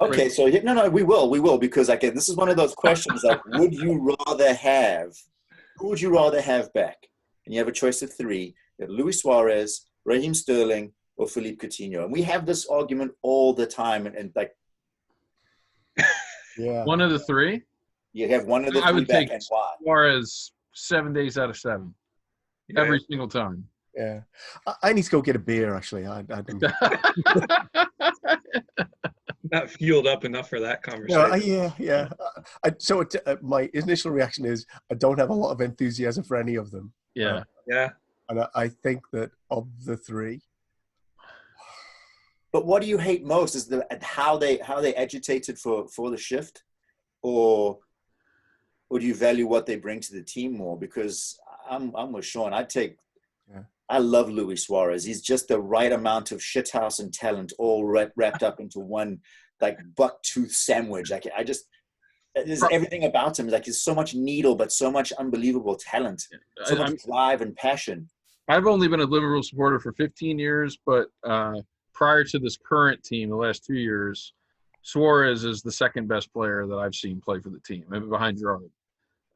D: Okay, so we will, because this is one of those questions like, who would you rather have back? And you have a choice of three. You have Luis Suarez, Raheem Sterling or Philippe Coutinho. And we have this argument all the time. And like,
A: Yeah.
E: One of the three?
D: you have one of the
E: I
D: three
E: would
D: back
E: take
D: and why?
E: Suarez 7 days out of 7.
B: Yeah.
E: Every single time.
A: Yeah. I need to go get a beer, actually. I didn't.
B: Not fueled up enough for that
A: No,
B: conversation.
A: yeah. My initial reaction is I don't have a lot of enthusiasm for any of them.
E: Yeah.
B: Yeah.
A: And I think that of the three,
D: But what do you hate most? Is how they agitated for the shift, or do you value what they bring to the team more? Because I'm with Sean. I love Luis Suarez. He's just the right amount of shithouse and talent all wrapped up into one like buck-tooth sandwich. Like there's everything about him. Like there's so much needle, but so much unbelievable talent, so much drive and passion.
E: I've only been a Liverpool supporter for 15 years, but prior to this current team, the last 2 years, Suarez is the second best player that I've seen play for the team, maybe behind Gerrard.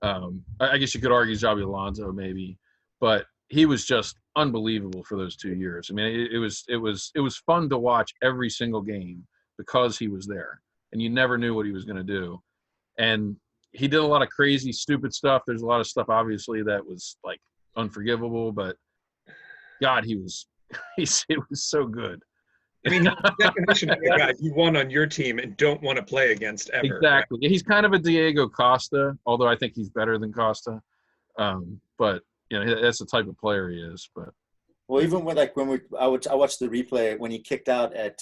E: I guess you could argue Xabi Alonso maybe, but he was just unbelievable for those 2 years. I mean, it was fun to watch every single game because he was there, and you never knew what he was going to do. And he did a lot of crazy, stupid stuff. There's a lot of stuff, obviously, that was like unforgivable, but God, he was so good.
B: I mean, the definition of the guy you want on your team and don't want to play against ever.
E: Exactly. Right? He's kind of a Diego Costa, although I think he's better than Costa. But you know, that's the type of player he is. But
D: well, even when I watched the replay when he kicked out at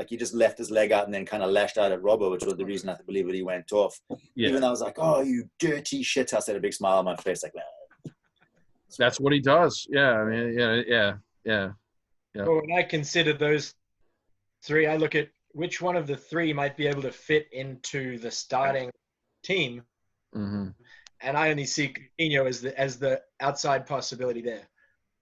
D: he just left his leg out and then kind of lashed out at Robbo, which was the reason I believe that he went off. Yeah. Even I was like, "Oh, you dirty shit!" I had a big smile on my face, like that.
E: That's what he does. Yeah, I mean, yeah.
C: Well, when I consider those three, I look at which one of the three might be able to fit into the starting team, and I only see Coutinho as the outside possibility there.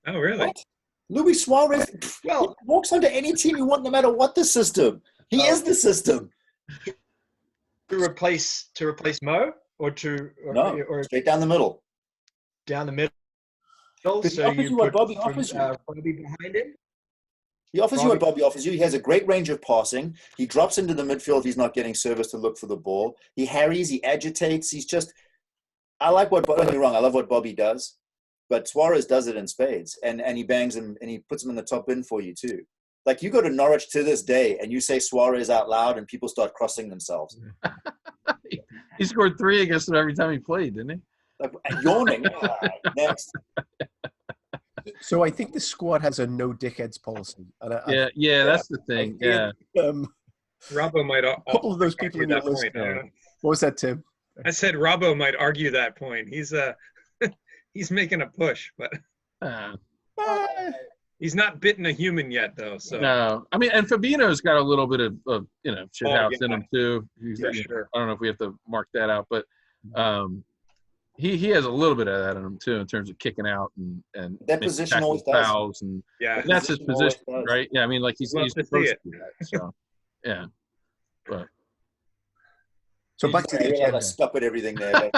B: Oh, really?
D: What? Luis Suarez he walks onto any team you want, no matter what the system. He is the system.
C: To replace Mo, or
D: straight down the middle.
C: Down the middle. So you put Bobby behind him.
D: He offers you what Bobby offers you. He has a great range of passing. He drops into the midfield. He's not getting service to look for the ball. He harries. He agitates. He's just. I like what. Don't get me wrong. I love what Bobby does, but Suarez does it in spades, and he bangs him and he puts him in the top bin for you too. Like you go to Norwich to this day, and you say Suarez out loud, and people start crossing themselves.
E: He scored 3 against him every time he played, didn't he?
D: Like yawning. Next.
A: So I think the squad has a no dickheads policy. And
E: that's the thing. Yeah.
B: Robbo might.
A: A couple of those people in your list. What was that, Tim?
B: I said Robbo might argue that point. He's he's making a push, but he's not bitten a human yet, though. So
E: no, I mean, and Fabinho's got a little bit of shit house in him too. Sure. I don't know if we have to mark that out, but he has a little bit of that in him too, in terms of kicking out and
D: that position always
E: fouls and that's his position, right? Yeah, I mean, like he's supposed to do that. So yeah, but.
A: So back to the agenda.
D: I stuck with everything there.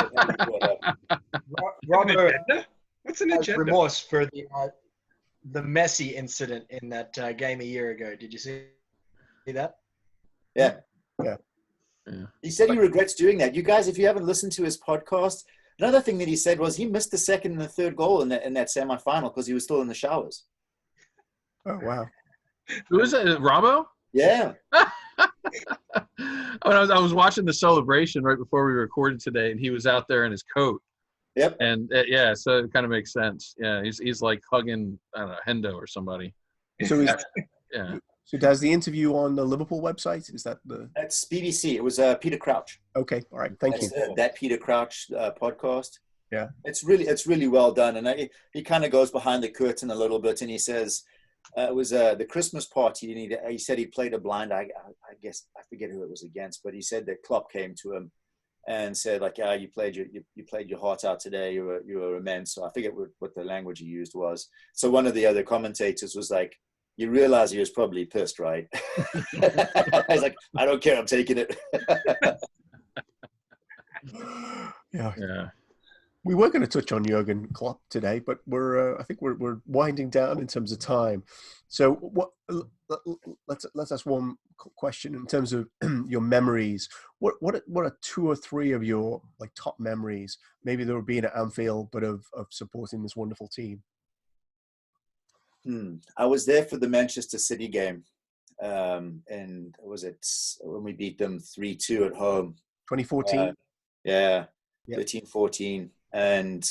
C: Robert,
B: what's an agenda?
C: Remorse for the Messi incident in that game a year ago. Did you see that?
D: Yeah. He said he regrets doing that. You guys, if you haven't listened to his podcast, another thing that he said was he missed the second and the third goal in that semifinal because he was still in the showers.
A: Oh wow!
E: Who is it? Robbo?
D: Yeah.
E: I was watching the celebration right before we recorded today, and he was out there in his coat.
D: Yep.
E: And so it kind of makes sense. Yeah, he's like hugging, I don't know, Hendo or somebody.
A: So So does the interview on the Liverpool website? Is that
D: That's BBC. It was Peter Crouch.
A: Okay, all right, thank you.
D: That Peter Crouch podcast.
A: Yeah,
D: it's really well done, and he kind of goes behind the curtain a little bit, and he says it was the Christmas party, and he said he played a blind. I guess I forget who it was against, but he said that Klopp came to him and said like, you played your heart out today. You were immense. So I forget what the language he used was. So one of the other commentators was like, you realize he was probably pissed, right? I was like, I don't care. I'm taking it.
A: Yeah. We were going to touch on Jurgen Klopp today, but I think we're winding down in terms of time. So let's ask one question in terms of your memories. What are two or three of your like top memories? Maybe they were being at Anfield, but of supporting this wonderful team.
D: I was there for the Manchester City game, and was it when we beat them 3-2 at home?
A: 2014.
D: Yeah,
A: Yep.
D: 13-14, and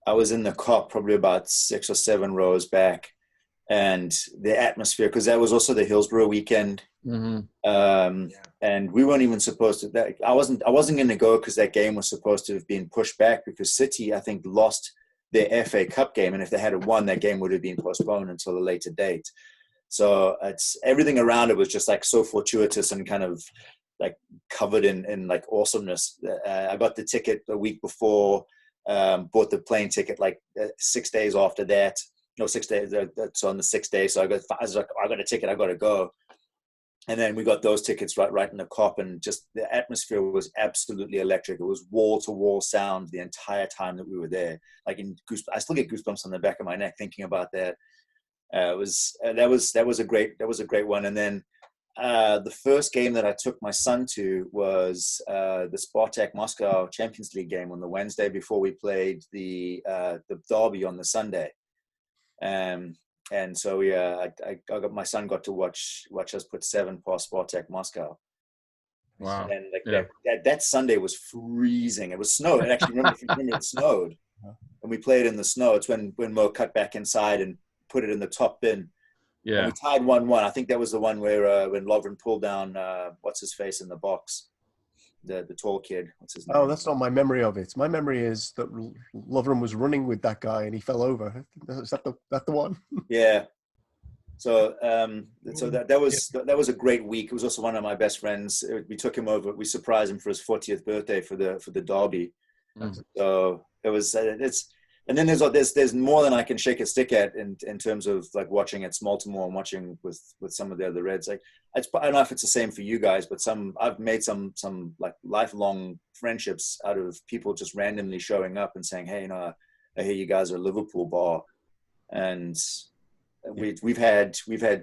D: I was in the Kop probably about 6 or 7 rows back, and the atmosphere, because that was also the Hillsborough weekend. And we weren't even supposed to. I wasn't going to go because that game was supposed to have been pushed back because City, I think, lost their FA Cup game, and if they had won, that game would have been postponed until a later date. So it's everything around it was just like so fortuitous and kind of like covered in like awesomeness. I got the ticket a week before, bought the plane ticket like 6 days after that. No, 6 days. So on the 6th day, so I was like, I got a ticket, I got to go. And then we got those tickets right in the Kop, and just the atmosphere was absolutely electric. It was wall to wall sound the entire time that we were there. Like I still get goosebumps on the back of my neck thinking about that. That was a great one. And then the first game that I took my son to was the Spartak Moscow Champions League game on the Wednesday before we played the derby on the Sunday. And so my son got to watch us put 7 past Spartak Moscow.
E: Wow!
D: And that Sunday was freezing. It was snow. And actually, remember it snowed, and we played in the snow. It's when Mo cut back inside and put it in the top bin.
E: Yeah.
D: And we tied 1-1. I think that was the one where when Lovren pulled down what's his face in the box, the tall kid. What's his name?
A: Oh, that's not my memory of it. My memory is that Lovren was running with that guy and he fell over. Is that the one?
D: Yeah. So that was a great week. It was also one of my best friends. We took him over. We surprised him for his 40th birthday for the derby. So it was and then there's more than I can shake a stick at in terms of like watching at Baltimore and watching with some of the other Reds. Like I don't know if it's the same for you guys, but I've made some like lifelong friendships out of people just randomly showing up and saying, hey, I hear you guys are a Liverpool bar, and we've had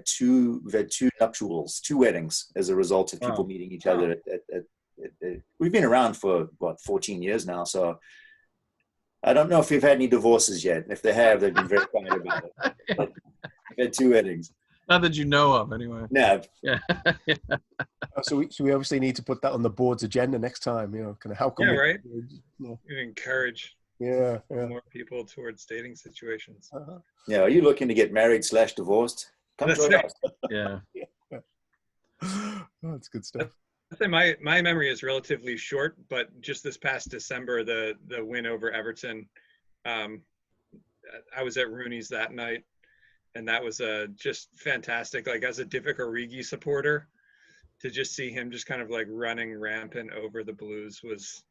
D: two nuptials, 2 weddings as a result of people meeting each other. We've been around for 14 years now, so I don't know if we've had any divorces yet. If they have, they've been very quiet about it. But we've had 2 weddings.
E: Not that you know of, anyway.
D: No.
E: Yeah.
A: So we obviously need to put that on the board's agenda next time. Kind of how can we?
B: Right. Encourage.
A: Yeah.
B: More people towards dating situations.
D: Yeah. Are you looking to get married / divorced? Come join us.
E: Yeah.
A: Oh, that's good stuff.
B: I think my memory is relatively short, but just this past December, the win over Everton, I was at Rooney's that night, and that was just fantastic. Like as a Divock Origi supporter, to just see him just kind of like running rampant over the Blues was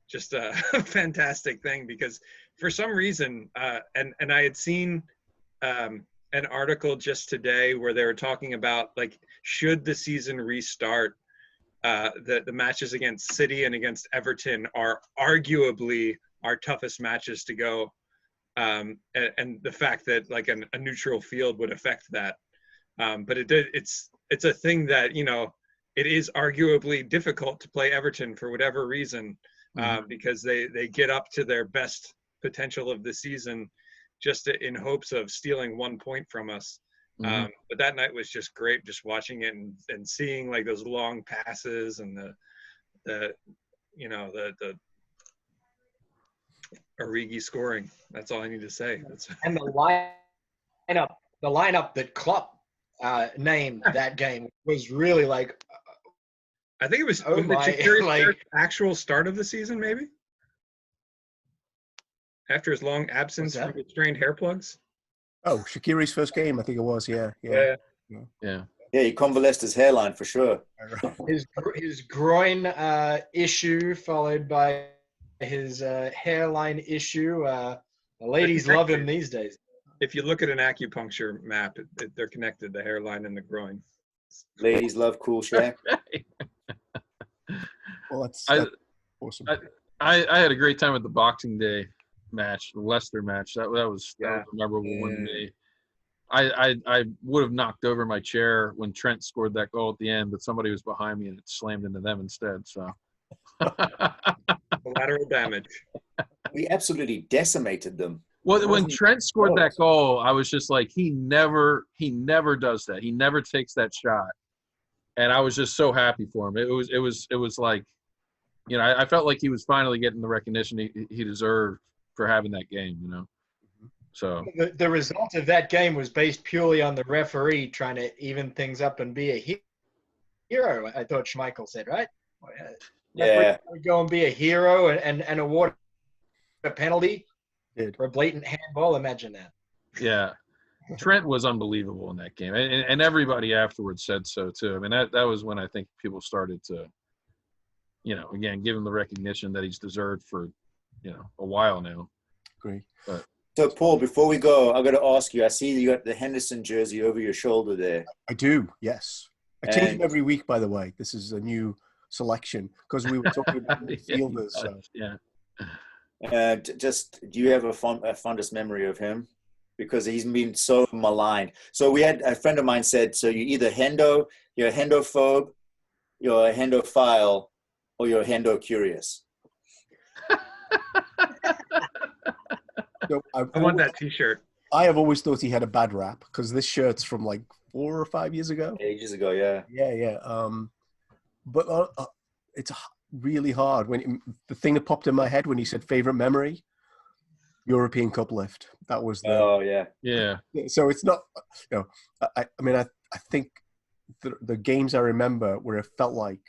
B: just a fantastic thing, because for some reason, and I had seen an article just today where they were talking about like, should the season restart, the matches against City and against Everton are arguably our toughest matches to go, and the fact that like a neutral field would affect that, but it's a thing that it is arguably difficult to play Everton for whatever reason, because they get up to their best potential of the season just in hopes of stealing 1 point from us. But that night was just great, just watching it and seeing like those long passes and the Origi scoring. That's all I need to say.
C: And the lineup that Klopp named that game was really like.
B: I think it was the actual start of the season, maybe after his long absence from the strained hair plugs.
A: Oh, Shaqiri's first game, I think it was. Yeah.
E: Yeah,
D: he convalesced his hairline for sure.
C: His groin issue, followed by his hairline issue. The ladies love him these days.
B: If you look at an acupuncture map, they're connected, the hairline and the groin.
D: Ladies love cool Shaq.
A: Well, that's awesome.
E: I had a great time at the Boxing Day match, the Leicester match. That was a memorable one to me. I would have knocked over my chair when Trent scored that goal at the end, but somebody was behind me and it slammed into them instead. So
B: Collateral damage.
D: We absolutely decimated them.
E: Well, when Trent scored that goal, I was just like, he never does that. He never takes that shot, and I was just so happy for him. It was like, you know, I felt like he was finally getting the recognition he deserved for having that game. You know, so
C: the result of that game was based purely on the referee trying to even things up and be a hero. I thought Schmeichel said, right?
D: Yeah.
C: Go and be a hero and award a penalty for a blatant handball. Imagine that.
E: Yeah. Trent was unbelievable in that game. And everybody afterwards said so too. I mean, that was when I think people started to, you know, again, give him the recognition that he's deserved for, you know, a while now.
A: Great.
D: So, Paul, before we go, I've got to ask you, I see you got the Henderson jersey over your shoulder there.
A: I do, yes. I change them every week, by the way. This is a new selection because we were talking about midfielders. So.
E: Yeah.
D: Just, do you have a fondest memory of him? Because he's been so maligned. So we had a friend of mine said, so you're either Hendo, you're a Hendophobe, you're a Hendophile, or you're a Hendo curious.
A: So
B: I want that T-shirt.
A: I have always thought he had a bad rap because this shirt's from like 4 or 5 years ago.
D: Ages ago, yeah.
A: Yeah. But it's really hard. The thing that popped in my head when he said favorite memory, European Cup lift. That was the.
D: Oh yeah.
E: Yeah.
A: So it's not. You know, I mean, I think the games I remember where it felt like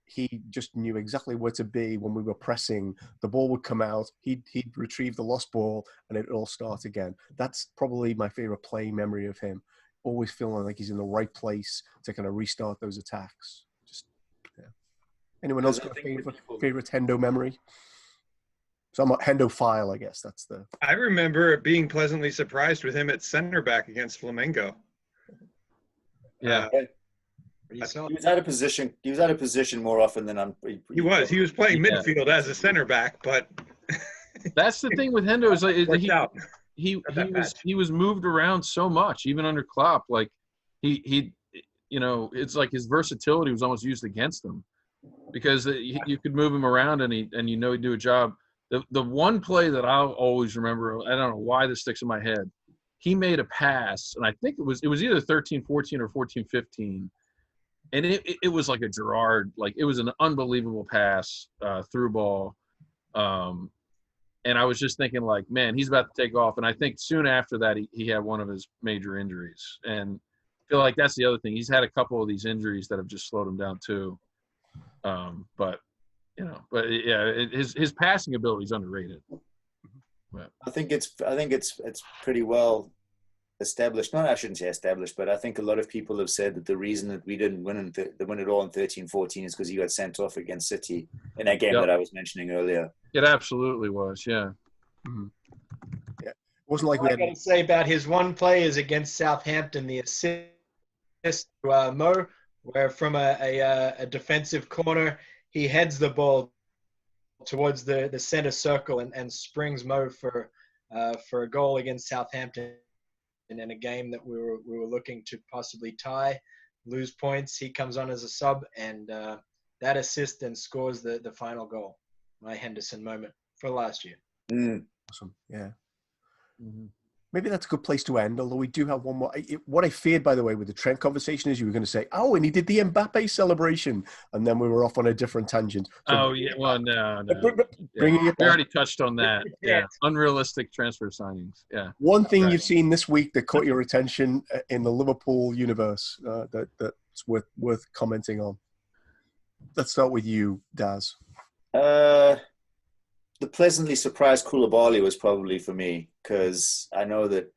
A: he just knew exactly where to be when we were pressing. The ball would come out. He'd retrieve the lost ball, and it'd all start again. That's probably my favorite playing memory of him. Always feeling like he's in the right place to kind of restart those attacks. Just yeah. Anyone else got a favorite Hendo memory? So I'm a Hendophile, I guess. That's the.
B: I remember being pleasantly surprised with him at center back against Flamengo.
E: Yeah.
D: He was out of position. He was out of position more often than I'm.
B: He was playing midfield as a center back, but
E: that's the thing with Hendo is like he was moved around so much, even under Klopp. Like he you know, it's like his versatility was almost used against him because you could move him around and you know he'd do a job. The one play that I'll always remember, I don't know why this sticks in my head. He made a pass, and I think it was either 13-14 or 14-15. And it was like a Gerrard, like it was an unbelievable pass, through ball. And I was just thinking like, man, he's about to take off. And I think soon after that, he had one of his major injuries. And I feel like that's the other thing. He's had a couple of these injuries that have just slowed him down too. But yeah, his passing ability is underrated. But.
D: I think it's pretty well established. No, I shouldn't say established, but I think a lot of people have said that the reason that we didn't win it all in 13-14 is because he got sent off against City in that game that I was mentioning earlier.
E: It absolutely was, yeah.
A: Mm-hmm. Yeah, it wasn't like we had.
C: I got to say about his one play is against Southampton, the assist to Mo, where from a defensive corner he heads the ball towards the center circle and springs Mo for a goal against Southampton. And in a game that we were looking to possibly tie, lose points, he comes on as a sub, and that assist then scores the final goal. My Henderson moment for last year.
A: Awesome, yeah. Mm-hmm. Maybe that's a good place to end, although we do have one more. What I feared, by the way, with the Trent conversation is you were going to say, oh, and he did the Mbappe celebration, and then we were off on a different tangent. So
E: well, no.
A: Bringing it back.
E: We already touched on that. Yeah, unrealistic transfer signings. Yeah.
A: One thing you've seen this week that caught your attention in the Liverpool universe that's worth commenting on. Let's start with you, Daz.
D: The pleasantly surprised Koulibaly was probably for me, because I know that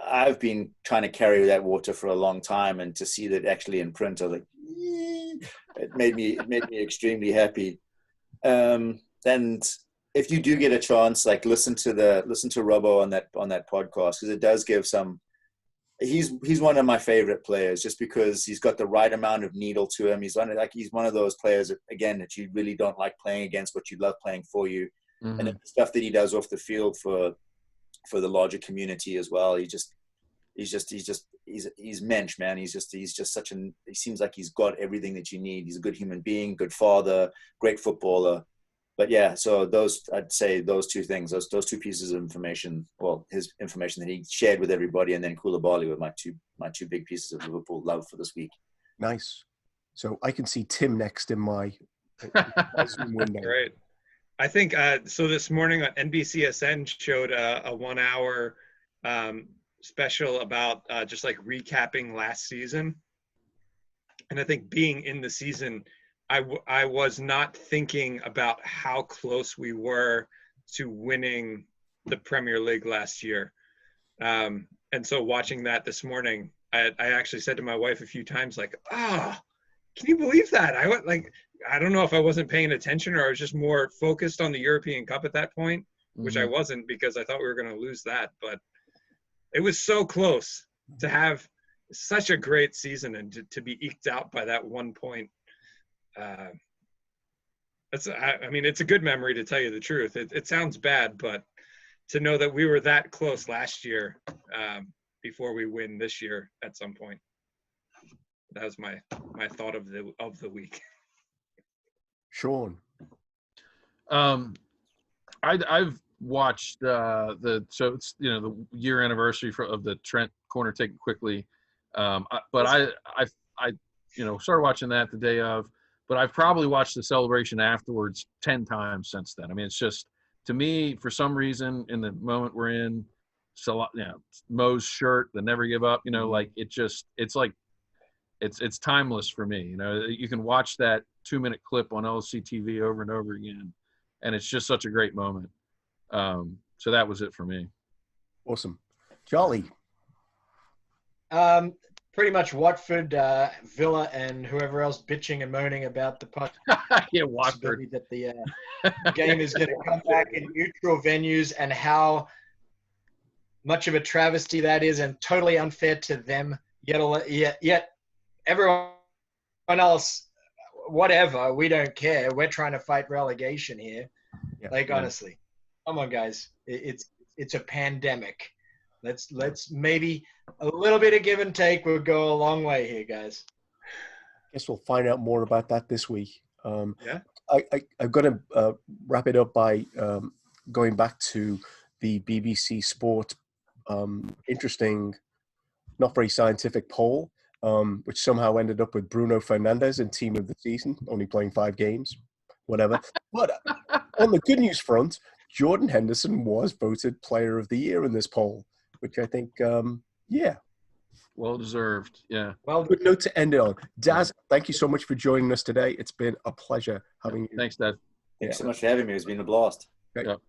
D: I've been trying to carry that water for a long time, and to see that actually in print, I was like, it made me extremely happy. And if you do get a chance, like listen to Robbo on that podcast, because it does give some He's one of my favorite players just because he's got the right amount of needle to him. He's one of those players that, again, that you really don't like playing against, but you love playing for you.
E: Mm-hmm.
D: And the stuff that he does off the field for the larger community as well. He's mensch, man. He seems like he's got everything that you need. He's a good human being, good father, great footballer. But yeah, so I'd say those two things, those two pieces of information, well, his information that he shared with everybody, and then Koulibaly were my two big pieces of Liverpool love for this week.
A: Nice. So I can see Tim next in my Zoom window.
B: Right. I think so. This morning on NBCSN showed a 1 hour special about just like recapping last season, and I think being in the season, I was not thinking about how close we were to winning the Premier League last year. And so watching that this morning, I actually said to my wife a few times, like, can you believe that? I don't know if I wasn't paying attention or I was just more focused on the European Cup at that point, which I wasn't because I thought we were going to lose that. But it was so close to have such a great season and to be eked out by that 1 point. It's a good memory, to tell you the truth. It sounds bad, but to know that we were that close last year before we win this year at some point, that was my thought of the week.
A: Sean,
E: I've watched so it's the year anniversary of the Trent corner taken quickly, but I started watching that the day of. But I've probably watched the celebration afterwards 10 times since then. I mean, it's just, to me, for some reason, in the moment we're in, so Mo's shirt, the never give up, like it's timeless for me. You can watch that 2-minute clip on LFC TV over and over again, and it's just such a great moment. So that was it for me.
A: Awesome. Charlie.
C: Pretty much Watford, Villa, and whoever else bitching and moaning about the
E: yeah, Watford.
C: That the game is going to come back in neutral venues, and how much of a travesty that is, and totally unfair to them. Yet everyone else, whatever, we don't care. We're trying to fight relegation here. Yeah, honestly, come on, guys. It's a pandemic. Let's maybe a little bit of give and take would go a long way here, guys.
A: Guess we'll find out more about that this week.
B: Yeah.
A: I'm going to wrap it up by going back to the BBC Sport interesting, not very scientific poll, which somehow ended up with Bruno Fernandes in team of the season, only playing 5 games, whatever. But on the good news front, Jordan Henderson was voted player of the year in this poll, which I think,
E: well deserved. Yeah.
A: Well, good note to end it on. Daz, thank you so much for joining us today. It's been a pleasure having you.
E: Thanks, Dad.
D: Thanks so much for having me. It's been a blast.
A: Great.
E: Yep.